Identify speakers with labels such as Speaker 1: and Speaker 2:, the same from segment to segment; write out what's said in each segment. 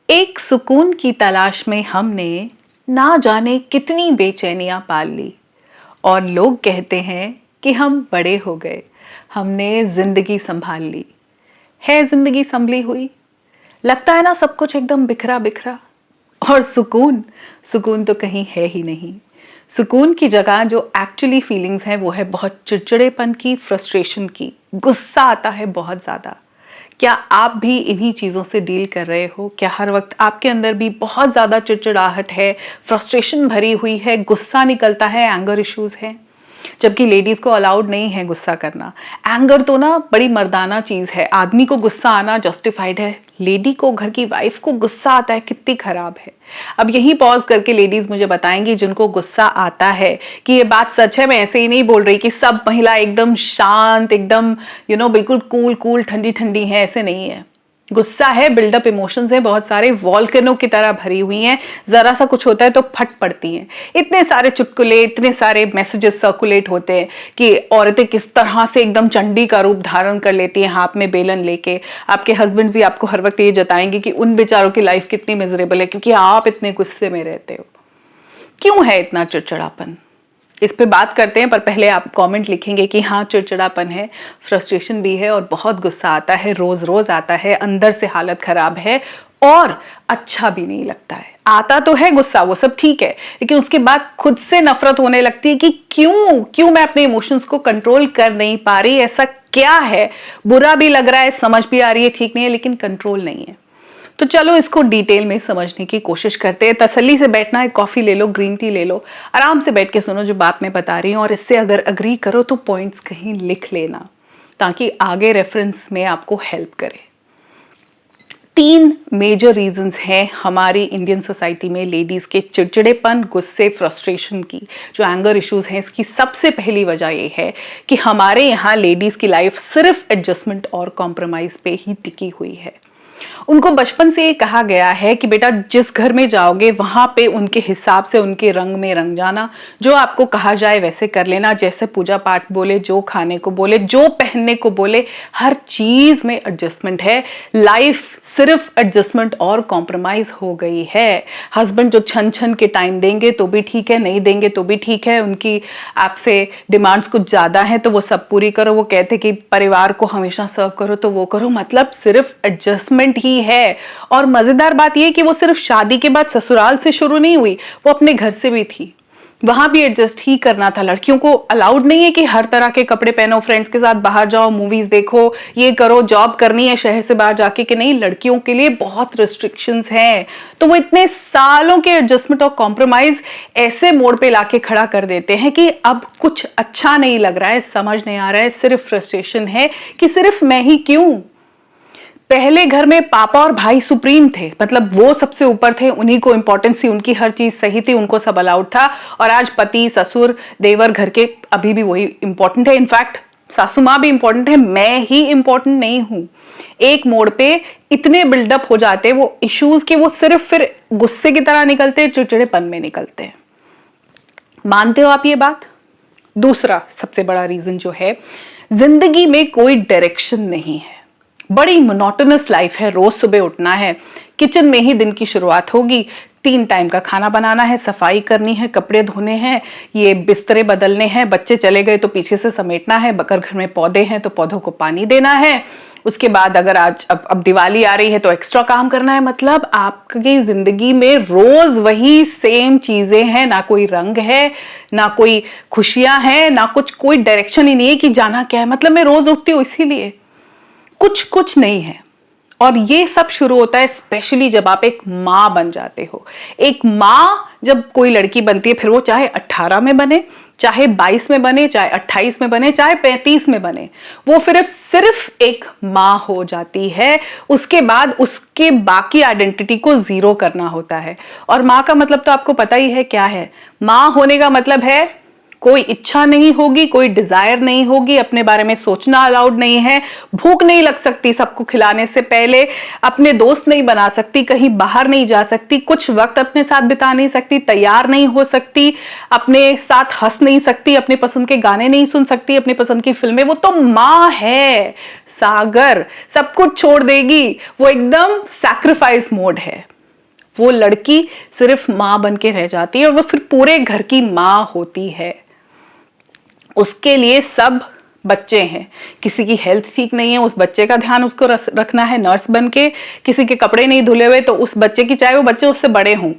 Speaker 1: एक सुकून की तलाश में हमने ना जाने कितनी बेचैनियां पाल ली और लोग कहते हैं कि हम बड़े हो गए, हमने जिंदगी संभाल ली। है जिंदगी संभली हुई? लगता है ना सब कुछ एकदम बिखरा बिखरा। और सुकून, सुकून तो कहीं है ही नहीं। सुकून की जगह जो एक्चुअली फीलिंग्स है वो है बहुत चिड़चिड़ेपन की, फ्रस्ट्रेशन की। गुस्सा आता है बहुत ज्यादा। क्या आप भी इन्हीं चीज़ों से डील कर रहे हो? क्या हर वक्त आपके अंदर भी बहुत ज़्यादा चिड़चिड़ाहट है, फ्रस्ट्रेशन भरी हुई है, गुस्सा निकलता है, एंगर इश्यूज हैं? जबकि लेडीज को अलाउड नहीं है गुस्सा करना। एंगर तो ना बड़ी मर्दाना चीज है, आदमी को गुस्सा आना जस्टिफाइड है, लेडी को, घर की वाइफ को गुस्सा आता है, कितनी खराब है। अब यही पॉज करके लेडीज मुझे बताएंगी जिनको गुस्सा आता है कि ये बात सच है। मैं ऐसे ही नहीं बोल रही कि सब महिला एकदम शांत, एकदम बिल्कुल कूल कूल ठंडी ठंडी है, ऐसे नहीं है। गुस्सा है, बिल्डअप इमोशंस है, बहुत सारे वॉल्केनो की तरह भरी हुई हैं। जरा सा कुछ होता है तो फट पड़ती हैं। इतने सारे चुटकुले, इतने सारे मैसेजेस सर्कुलेट होते हैं कि औरतें किस तरह से एकदम चंडी का रूप धारण कर लेती हैं हाथ में बेलन लेके। आपके हस्बैंड भी आपको हर वक्त ये जताएंगे कि उन बेचारों की लाइफ कितनी मिजरेबल है क्योंकि आप इतने गुस्से में रहते हो। क्यों है इतना चिड़चिड़ापन? इस पे बात करते हैं, पर पहले आप कमेंट लिखेंगे कि हाँ, चिड़चिड़ापन है, फ्रस्ट्रेशन भी है और बहुत गुस्सा आता है, रोज रोज आता है, अंदर से हालत खराब है और अच्छा भी नहीं लगता है। आता तो है गुस्सा, वो सब ठीक है, लेकिन उसके बाद खुद से नफरत होने लगती है कि क्यों क्यों मैं अपने इमोशंस को कंट्रोल कर नहीं पा रही, ऐसा क्या है? बुरा भी लग रहा है, समझ भी आ रही है ठीक नहीं है, लेकिन कंट्रोल नहीं है। तो चलो इसको डिटेल में समझने की कोशिश करते हैं। तसल्ली से बैठना, एक कॉफी ले लो, ग्रीन टी ले लो, आराम से बैठ के सुनो जो बात मैं बता रही हूँ, और इससे अगर अग्री करो तो पॉइंट्स कहीं लिख लेना ताकि आगे रेफरेंस में आपको हेल्प करे। 3 मेजर रीजंस हैं हमारी इंडियन सोसाइटी में लेडीज के चिड़चिड़ेपन, गुस्से, फ्रस्ट्रेशन की, जो एंगर इश्यूज हैं। इसकी सबसे पहली वजह यह है कि हमारे यहाँ लेडीज की लाइफ सिर्फ एडजस्टमेंट और कॉम्प्रोमाइज पे ही टिकी हुई है। उनको बचपन से ये कहा गया है कि बेटा जिस घर में जाओगे वहां पे उनके हिसाब से, उनके रंग में रंग जाना, जो आपको कहा जाए वैसे कर लेना, जैसे पूजा पाठ बोले, जो खाने को बोले, जो पहनने को बोले, हर चीज में एडजस्टमेंट है। लाइफ सिर्फ एडजस्टमेंट और कॉम्प्रोमाइज हो गई है। हस्बैंड जो छन छन के टाइम देंगे तो भी ठीक है, नहीं देंगे तो भी ठीक है, उनकी आपसे डिमांड्स कुछ ज्यादा हैं तो वो सब पूरी करो। वो कहते कि परिवार को हमेशा सर्व करो तो वो करो, मतलब सिर्फ एडजस्टमेंट ही है। और मजेदार बात यह कि वो सिर्फ शादी के बाद ससुराल से शुरू नहीं हुई, वो अपने घर से भी थी, वहां भी एडजस्ट ही करना था। लड़कियों को अलाउड नहीं है कि हर तरह के कपड़े पहनो, फ्रेंड्स के साथ बाहर जाओ, मूवीज देखो, ये करो, जॉब करनी है शहर से बाहर जाके, कि नहीं, लड़कियों के लिए बहुत रिस्ट्रिक्शंस हैं। तो वो इतने सालों के एडजस्टमेंट और कॉम्प्रोमाइज ऐसे मोड़ पे लाके खड़ा कर देते हैं कि अब कुछ अच्छा नहीं लग रहा है, समझ नहीं आ रहा है, सिर्फ फ्रस्ट्रेशन है कि सिर्फ मैं ही क्यों। पहले घर में पापा और भाई सुप्रीम थे, मतलब वो सबसे ऊपर थे, उन्हीं को इंपॉर्टेंस थी, उनकी हर चीज सही थी, उनको सब अलाउड था। और आज पति, ससुर, देवर, घर के अभी भी वही इंपॉर्टेंट है। इनफैक्ट सासू माँ भी इंपॉर्टेंट है, मैं ही इंपॉर्टेंट नहीं हूं। एक मोड़ पे इतने बिल्डअप हो जाते वो इश्यूज के, वो सिर्फ फिर गुस्से की तरह निकलते, चिड़चिड़ेपन में निकलते हैं। मानते हो आप ये बात? दूसरा सबसे बड़ा रीजन जो है, जिंदगी में कोई डायरेक्शन नहीं है, बड़ी मोनोटोनस लाइफ है। रोज सुबह उठना है, किचन में ही दिन की शुरुआत होगी, 3 टाइम का खाना बनाना है, सफाई करनी है, कपड़े धोने हैं, ये बिस्तरे बदलने हैं, बच्चे चले गए तो पीछे से समेटना है, अगर घर में पौधे हैं तो पौधों को पानी देना है। उसके बाद अगर आज अब दिवाली आ रही है तो एक्स्ट्रा काम करना है। मतलब आपकी जिंदगी में रोज वही सेम चीजें हैं, ना कोई रंग है, ना कोई खुशियां हैं, ना कुछ, कोई डायरेक्शन ही नहीं है कि जाना क्या है। मतलब मैं रोज उठती हूँ इसीलिए, कुछ नहीं है। और ये सब शुरू होता है स्पेशली जब आप एक माँ बन जाते हो। एक माँ जब कोई लड़की बनती है, फिर वो चाहे 18 में बने, चाहे 22 में बने, चाहे 28 में बने, चाहे 35 में बने, वो फिर सिर्फ एक माँ हो जाती है। उसके बाद उसके बाकी आइडेंटिटी को जीरो करना होता है। और माँ का मतलब तो आपको पता ही है क्या है। माँ होने का मतलब है कोई इच्छा नहीं होगी, कोई डिजायर नहीं होगी, अपने बारे में सोचना अलाउड नहीं है, भूख नहीं लग सकती सबको खिलाने से पहले, अपने दोस्त नहीं बना सकती, कहीं बाहर नहीं जा सकती, कुछ वक्त अपने साथ बिता नहीं सकती, तैयार नहीं हो सकती, अपने साथ हंस नहीं सकती, अपने पसंद के गाने नहीं सुन सकती, अपनी पसंद की फिल्में। वो तो माँ है, सागर, सब कुछ छोड़ देगी, वो एकदम सैक्रिफाइस मोड है। वो लड़की सिर्फ माँ बन के रह जाती है और वो फिर पूरे घर की माँ होती है। उसके लिए सब बच्चे हैं, किसी की हेल्थ ठीक नहीं है, उस बच्चे का ध्यान उसको रखना है नर्स बन के, किसी के कपड़े नहीं धुले हुए तो उस बच्चे की, चाहे वो बच्चे उससे बड़े हों,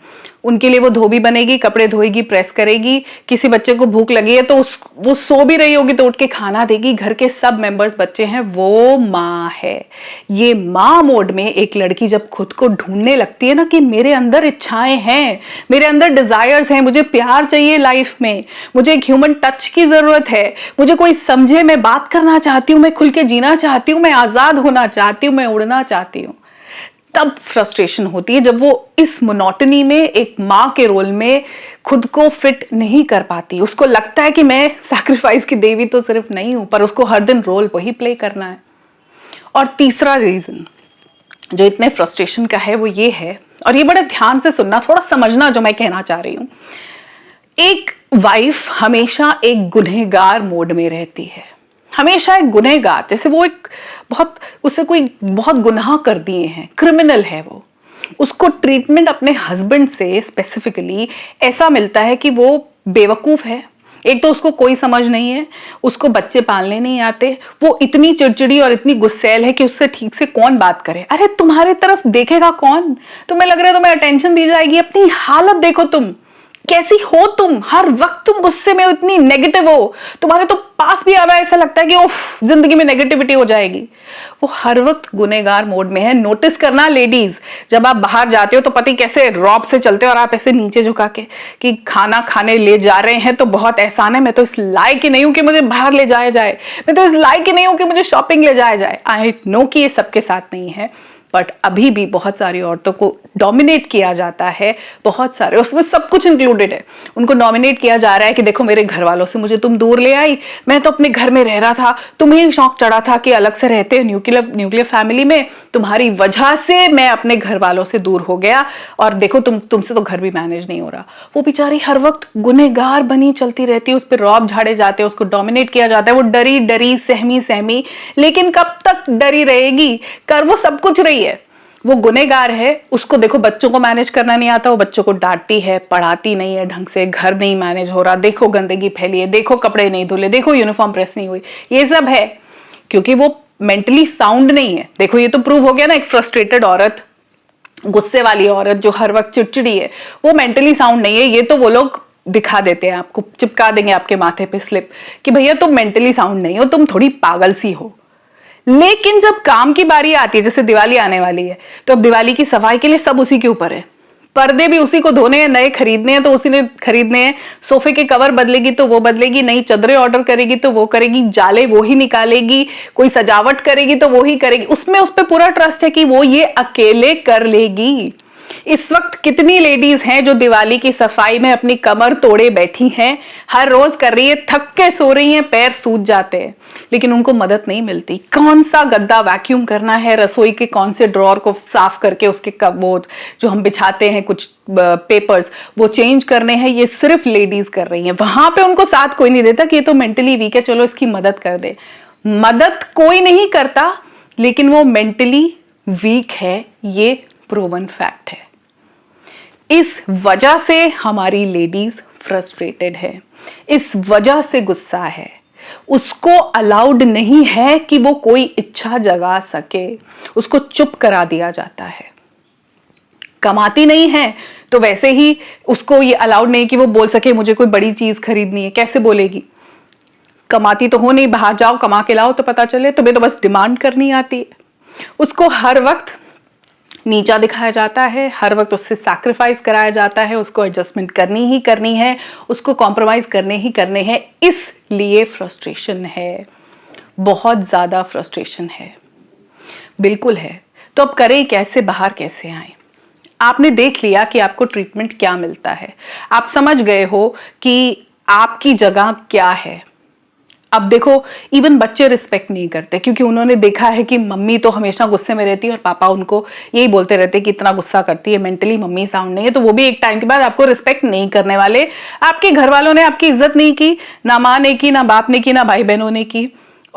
Speaker 1: उनके लिए वो धोबी बनेगी, कपड़े धोएगी, प्रेस करेगी। किसी बच्चे को भूख लगी है तो वो सो भी रही होगी तो उठ के खाना देगी। घर के सब मेंबर्स बच्चे हैं, वो माँ है। ये माँ मोड में एक लड़की जब खुद को ढूंढने लगती है ना कि मेरे अंदर इच्छाएं हैं, मेरे अंदर डिजायर्स हैं, मुझे प्यार चाहिए लाइफ में, मुझे एक ह्यूमन टच की जरूरत है, मुझे कोई समझे, मैं बात करना चाहती हूँ, मैं खुल के जीना चाहती हूँ, मैं आजाद होना चाहती हूँ, मैं उड़ना चाहती हूँ, तब फ्रस्ट्रेशन होती है जब वो इस मोनोटनी में एक माँ के रोल में खुद को फिट नहीं कर पाती। उसको लगता है कि मैं सैक्रिफाइस की देवी तो सिर्फ नहीं हूं, पर उसको हर दिन रोल वही प्ले करना है। और तीसरा रीजन जो इतने फ्रस्ट्रेशन का है वो ये है, और ये बड़े ध्यान से सुनना, थोड़ा समझना जो मैं कहना चाह रही हूं। एक वाइफ हमेशा एक गुनहगार मोड में रहती है, हमेशा एक गुनहगार, जैसे वो एक उससे कोई बहुत गुनाह कर दिए हैं, क्रिमिनल है वो। उसको ट्रीटमेंट अपने हस्बैंड से स्पेसिफिकली ऐसा मिलता है कि वो बेवकूफ है, एक तो उसको कोई समझ नहीं है, उसको बच्चे पालने नहीं आते, वो इतनी चिड़चिड़ी और इतनी गुस्सैल है कि उससे ठीक से कौन बात करे। अरे तुम्हारे तरफ देखेगा कौन? तुम्हें लग रहा है तुम्हें अटेंशन दी जाएगी? अपनी हालत देखो, तुम कैसी हो, तुम हर वक्त तुम गुस्से में हो, इतनी नेगेटिव हो, तुम्हारे तो पास भी आ रहा है ऐसा लगता है कि उफ जिंदगी में नेगेटिविटी हो जाएगी। वो हर वक्त गुनहगार मोड में है। नोटिस करना लेडीज, जब आप बाहर जाते हो तो पति कैसे रौब से चलते हो और आप ऐसे नीचे झुका के कि खाना खाने ले जा रहे हैं तो बहुत एहसान है, मैं तो इस लायक ही नहीं हूं कि मुझे बाहर ले जाया जाए, मैं तो इस लायक ही नहीं हूं कि मुझे शॉपिंग ले जाया जाए। आई नो कि ये सबके साथ नहीं है, बट अभी भी बहुत सारी औरतों को डोमिनेट किया जाता है, बहुत सारे, उसमें सब कुछ इंक्लूडेड है। उनको डोमिनेट किया जा रहा है कि देखो मेरे घर वालों से मुझे तुम दूर ले आई, मैं तो अपने घर में रह रहा था, तुम्हें शौक चढ़ा था कि अलग से रहते न्यूक्लियर फैमिली में, तुम्हारी वजह से मैं अपने घर वालों से दूर हो गया और देखो तुमसे तो घर भी मैनेज नहीं हो रहा। वो बेचारी हर वक्त गुनहगार बनी चलती रहती है, उस पर रौब झाड़े जाते हैं, उसको डोमिनेट किया जाता है, वो डरी डरी सहमी, लेकिन कब तक डरी रहेगी? कर वो सब कुछ रही है, वो गुनहगार है। उसको देखो बच्चों को मैनेज करना नहीं आता, वो बच्चों को डांटती है, पढ़ाती नहीं है ढंग से, घर नहीं मैनेज हो रहा, देखो गंदगी फैली है, देखो कपड़े नहीं धुले, देखो यूनिफॉर्म प्रेस नहीं हुई, ये सब है क्योंकि वो मेंटली साउंड नहीं है। देखो ये तो प्रूव हो गया ना, एक फ्रस्ट्रेटेड औरत, गुस्से वाली औरत जो हर वक्त चिड़चिड़ी है, वो मेंटली साउंड नहीं है। ये तो वो लोग दिखा देते हैं, आपको चिपका देंगे आपके माथे पे स्लिप कि भैया तुम मेंटली साउंड नहीं हो, तुम थोड़ी पागल सी हो। लेकिन जब काम की बारी आती है, जैसे दिवाली आने वाली है, तो अब दिवाली की सफाई के लिए सब उसी के ऊपर है, पर्दे भी उसी को धोने हैं, नए खरीदने हैं तो उसी ने खरीदने हैं, सोफे के कवर बदलेगी तो वो बदलेगी, नई चादरें ऑर्डर करेगी तो वो करेगी, जाले वो ही निकालेगी, कोई सजावट करेगी तो वो ही करेगी, उसमें उस पर पूरा ट्रस्ट है कि वो ये अकेले कर लेगी। इस वक्त कितनी लेडीज हैं जो दिवाली की सफाई में अपनी कमर तोड़े बैठी हैं, हर रोज कर रही है, थक के सो रही हैं, पैर सूज जाते हैं, लेकिन उनको मदद नहीं मिलती। कौन सा गद्दा वैक्यूम करना है, रसोई के कौन से ड्रॉर को साफ करके उसके वो जो हम बिछाते हैं कुछ पेपर्स वो चेंज करने हैं, ये सिर्फ लेडीज कर रही हैं। वहां पे उनको साथ कोई नहीं देता कि ये तो मेंटली वीक है, चलो इसकी मदद कर दे। मदद कोई नहीं करता, लेकिन वो मेंटली वीक है, ये प्रूवन फैक्ट है। इस वजह से हमारी लेडीज फ्रस्ट्रेटेड है, इस वजह से गुस्सा है, उसको अलाउड नहीं है कि वो कोई इच्छा जगा सके, उसको चुप करा दिया जाता है। कमाती नहीं है तो वैसे ही उसको ये अलाउड नहीं कि वो बोल सके मुझे कोई बड़ी चीज खरीदनी है, कैसे बोलेगी? कमाती तो हो नहीं, बाहर जाओ कमा के लाओ तो पता चले, तुम्हें तो बस डिमांड करनी आती है। उसको हर वक्त नीचा दिखाया जाता है, हर वक्त उससे सैक्रिफाइस कराया जाता है, उसको एडजस्टमेंट करनी ही करनी है, उसको कॉम्प्रोमाइज करने ही करने हैं। इसलिए फ्रस्ट्रेशन है, बहुत ज्यादा फ्रस्ट्रेशन है, बिल्कुल है। तो अब करें कैसे, बाहर कैसे आए? आपने देख लिया कि आपको ट्रीटमेंट क्या मिलता है, आप समझ गए हो कि आपकी जगह क्या है। अब देखो इवन बच्चे रिस्पेक्ट नहीं करते क्योंकि उन्होंने देखा है कि मम्मी तो हमेशा गुस्से में रहती है और पापा उनको यही बोलते रहते हैं कि इतना गुस्सा करती है, मेंटली मम्मी साउंड नहीं है, तो वो भी एक टाइम के बाद आपको रिस्पेक्ट नहीं करने वाले। आपके घर वालों ने आपकी इज्जत नहीं की, ना माँ ने की, ना बाप ने की, ना भाई बहनों ने की,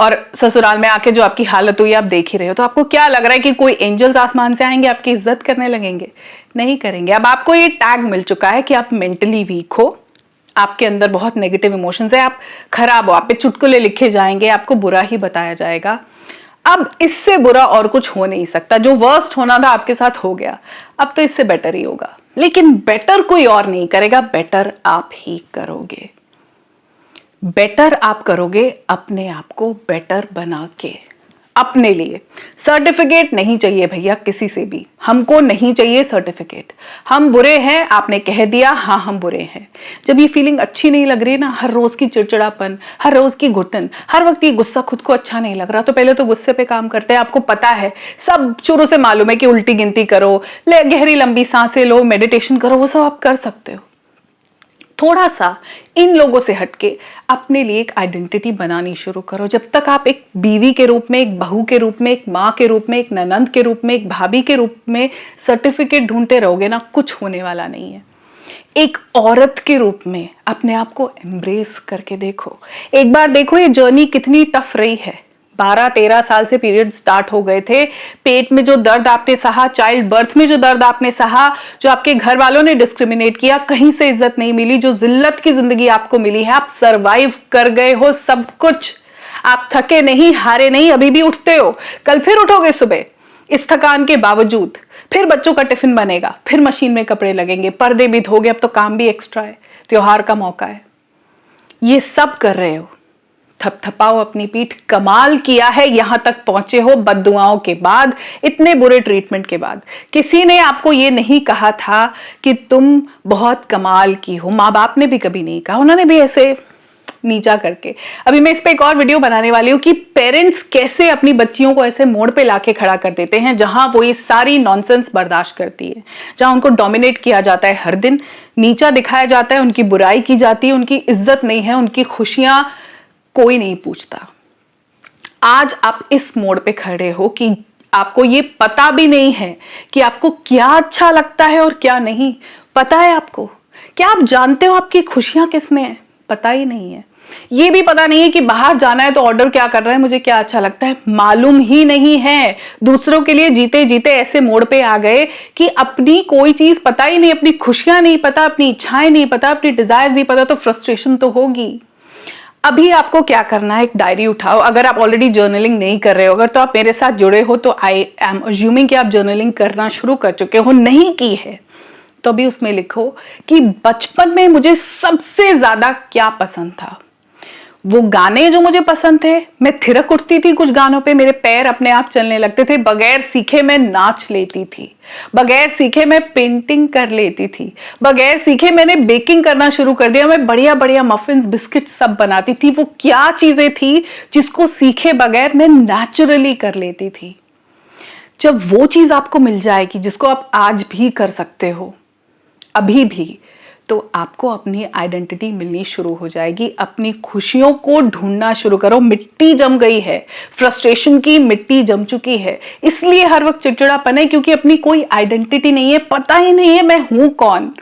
Speaker 1: और ससुराल में आके जो आपकी हालत हुई आप देख ही रहे हो, तो आपको क्या लग रहा है कि कोई एंजल्स आसमान से आएंगे आपकी इज्जत करने लगेंगे? नहीं करेंगे। अब आपको ये टैग मिल चुका है कि आप मेंटली वीक हो, आपके अंदर बहुत नेगेटिव इमोशंस है, आप खराब हो, आप पे चुटकुले लिखे जाएंगे, आपको बुरा ही बताया जाएगा। अब इससे बुरा और कुछ हो नहीं सकता। जो वर्स्ट होना था आपके साथ हो गया, अब तो इससे बेटर ही होगा। लेकिन बेटर कोई और नहीं करेगा, बेटर आप ही करोगे। बेटर आप करोगे अपने आप को बेटर बना के, अपने लिए। सर्टिफिकेट नहीं चाहिए भैया किसी से भी, हमको नहीं चाहिए सर्टिफिकेट। हम बुरे हैं, आपने कह दिया हाँ हम बुरे हैं। जब ये फीलिंग अच्छी नहीं लग रही ना, हर रोज की चिड़चिड़ापन, हर रोज की घुटन, हर वक्त ये गुस्सा खुद को अच्छा नहीं लग रहा, तो पहले तो गुस्से पे काम करते हैं। आपको पता है, सब शुरू से मालूम है कि उल्टी गिनती करो, गहरी लंबी सांसें लो, मेडिटेशन करो, वो सब आप कर सकते हो। थोड़ा सा इन लोगों से हटके अपने लिए एक आइडेंटिटी बनानी शुरू करो। जब तक आप एक बीवी के रूप में, एक बहू के रूप में, एक माँ के रूप में, एक ननंद के रूप में, एक भाभी के रूप में सर्टिफिकेट ढूंढते रहोगे ना, कुछ होने वाला नहीं है। एक औरत के रूप में अपने आप को एम्ब्रेस करके देखो। एक बार देखो ये जर्नी कितनी टफ रही है। 12-13 साल से पीरियड स्टार्ट हो गए थे, पेट में जो दर्द आपने सहा, चाइल्ड बर्थ में जो दर्द आपने सहा, जो आपके घर वालों ने डिस्क्रिमिनेट किया, कहीं से इज्जत नहीं मिली, जो जिल्लत की जिंदगी आपको मिली है, आप सरवाइव कर गए हो सब कुछ। आप थके नहीं, हारे नहीं, अभी भी उठते हो, कल फिर उठोगे सुबह इस थकान के बावजूद। फिर बच्चों का टिफिन बनेगा, फिर मशीन में कपड़े लगेंगे, पर्दे भी धोगे, अब तो काम भी एक्स्ट्रा है, त्योहार का मौका है, ये सब कर रहे हो। थपथपाओ अपनी पीठ, कमाल किया है, यहां तक पहुंचे हो बद्दुआओं के बाद, इतने बुरे ट्रीटमेंट के बाद। किसी ने आपको ये नहीं कहा था कि तुम बहुत कमाल की हो, माँ बाप ने भी कभी नहीं कहा, उन्होंने भी ऐसे नीचा करके। अभी मैं इस पे एक और वीडियो बनाने वाली हूँ कि पेरेंट्स कैसे अपनी बच्चियों को ऐसे मोड़ पे लाके खड़ा कर देते हैं जहां वो ये सारी नॉनसेंस बर्दाश्त करती है, जहां उनको डोमिनेट किया जाता है, हर दिन नीचा दिखाया जाता है, उनकी बुराई की जाती है, उनकी इज्जत नहीं है, उनकी खुशियां कोई नहीं पूछता। आज आप इस मोड़ पे खड़े हो कि आपको ये पता भी नहीं है कि आपको क्या अच्छा लगता है और क्या नहीं। पता है आपको? क्या आप जानते हो आपकी खुशियां किस में है? पता ही नहीं है। ये भी पता नहीं है कि बाहर जाना है तो ऑर्डर क्या कर रहा है, मुझे क्या अच्छा लगता है, मालूम ही नहीं है। दूसरों के लिए जीते जीते ऐसे मोड़ पे आ गए कि अपनी कोई चीज पता ही नहीं, अपनी खुशियां नहीं पता, अपनी इच्छाएं नहीं पता, अपनी डिजायर नहीं पता, तो फ्रस्ट्रेशन तो होगी। अभी आपको क्या करना है, एक डायरी उठाओ। अगर आप ऑलरेडी जर्नलिंग नहीं कर रहे हो, अगर तो आप मेरे साथ जुड़े हो तो आई एम अज्यूमिंग कि आप जर्नलिंग करना शुरू कर चुके हो। नहीं की है तो अभी उसमें लिखो कि बचपन में मुझे सबसे ज्यादा क्या पसंद था। वो गाने जो मुझे पसंद थे, मैं थिरक उठती थी कुछ गानों पे, मेरे पैर अपने आप चलने लगते थे, बगैर सीखे मैं नाच लेती थी, बगैर सीखे मैं पेंटिंग कर लेती थी, बगैर सीखे मैंने बेकिंग करना शुरू कर दिया, मैं बढ़िया बढ़िया मफिन्स, बिस्किट सब बनाती थी। वो क्या चीजें थी जिसको सीखे बगैर मैं नेचुरली कर लेती थी। जब वो चीज आपको मिल जाएगी जिसको आप आज भी कर सकते हो, अभी भी, तो आपको अपनी आइडेंटिटी मिलनी शुरू हो जाएगी। अपनी खुशियों को ढूंढना शुरू करो। मिट्टी जम गई है, फ्रस्ट्रेशन की मिट्टी जम चुकी है, इसलिए हर वक्त चिड़चिड़ापन है, क्योंकि अपनी कोई आइडेंटिटी नहीं है, पता ही नहीं है मैं हूं कौन।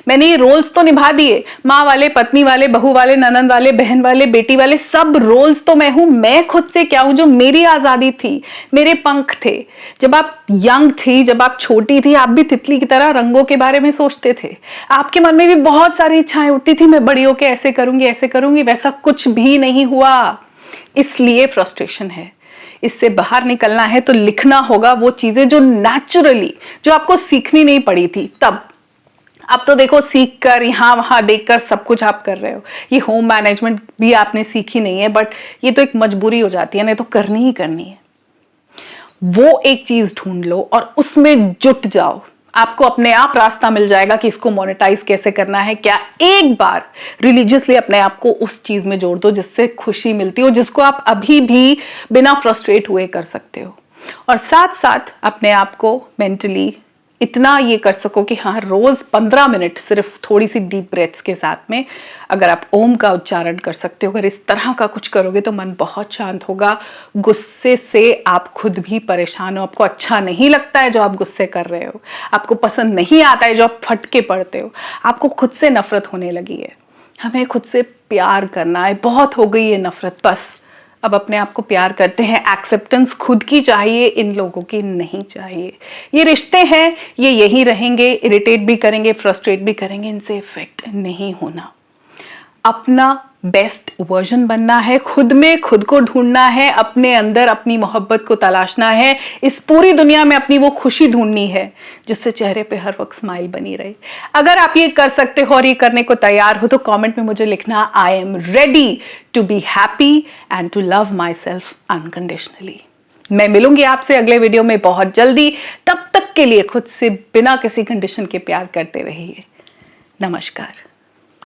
Speaker 1: मैंने ये रोल्स तो निभा दिए, माँ वाले, पत्नी वाले, बहू वाले, ननंद वाले, बहन वाले, बेटी वाले, सब रोल्स तो मैं हूं। मैं खुद से क्या हूं? जो मेरी आजादी थी, मेरे पंख थे। जब आप यंग थी, जब आप छोटी थी, आप भी तितली की तरह रंगों के बारे में सोचते थे, आपके मन में भी बहुत सारी इच्छाएं उठती थी, मैं बड़ी होके ऐसे करूंगी, ऐसे करूंगी। वैसा कुछ भी नहीं हुआ, इसलिए फ्रस्ट्रेशन है। इससे बाहर निकलना है तो लिखना होगा वो चीजें जो नेचुरली, जो आपको सीखनी नहीं पड़ी थी तब। अब तो देखो, सीख कर, यहां वहां देखकर सब कुछ आप कर रहे हो। ये होम मैनेजमेंट भी आपने सीखी नहीं है, बट ये तो एक मजबूरी हो जाती है, नहीं तो करनी ही करनी है। वो एक चीज ढूंढ लो और उसमें जुट जाओ, आपको अपने आप रास्ता मिल जाएगा कि इसको मोनेटाइज कैसे करना है। क्या एक बार रिलीजियसली अपने आप को उस चीज में जोड़ दो जिससे खुशी मिलती हो, जिसको आप अभी भी बिना फ्रस्ट्रेट हुए कर सकते हो। और साथ साथ अपने आप को मेंटली इतना ये कर सको कि हाँ, रोज 15 मिनट सिर्फ थोड़ी सी डीप ब्रेथ्स के साथ में अगर आप ओम का उच्चारण कर सकते हो, अगर इस तरह का कुछ करोगे तो मन बहुत शांत होगा। गुस्से से आप खुद भी परेशान हो, आपको अच्छा नहीं लगता है जो आप गुस्से कर रहे हो, आपको पसंद नहीं आता है जो आप फटके पड़ते हो, आपको खुद से नफरत होने लगी है। हमें खुद से प्यार करना है, बहुत हो गई है नफरत, बस अब अपने आप को प्यार करते हैं, एक्सेप्टेंस खुद की चाहिए, इन लोगों की नहीं चाहिए। ये रिश्ते हैं, ये यही रहेंगे, इरिटेट भी करेंगे, फ्रस्ट्रेट भी करेंगे, इनसे इफेक्ट नहीं होना। अपना बेस्ट वर्जन बनना है, खुद में खुद को ढूंढना है, अपने अंदर अपनी मोहब्बत को तलाशना है, इस पूरी दुनिया में अपनी वो खुशी ढूंढनी है जिससे चेहरे पे हर वक्त स्माइल बनी रहे। अगर आप ये कर सकते हो और ये करने को तैयार हो तो कमेंट में मुझे लिखना, I am ready to be happy and to love myself unconditionally. मैं मिलूंगी आपसे अगले वीडियो में बहुत जल्दी। तब तक के लिए खुद से बिना किसी कंडीशन के प्यार करते रहिए। नमस्कार।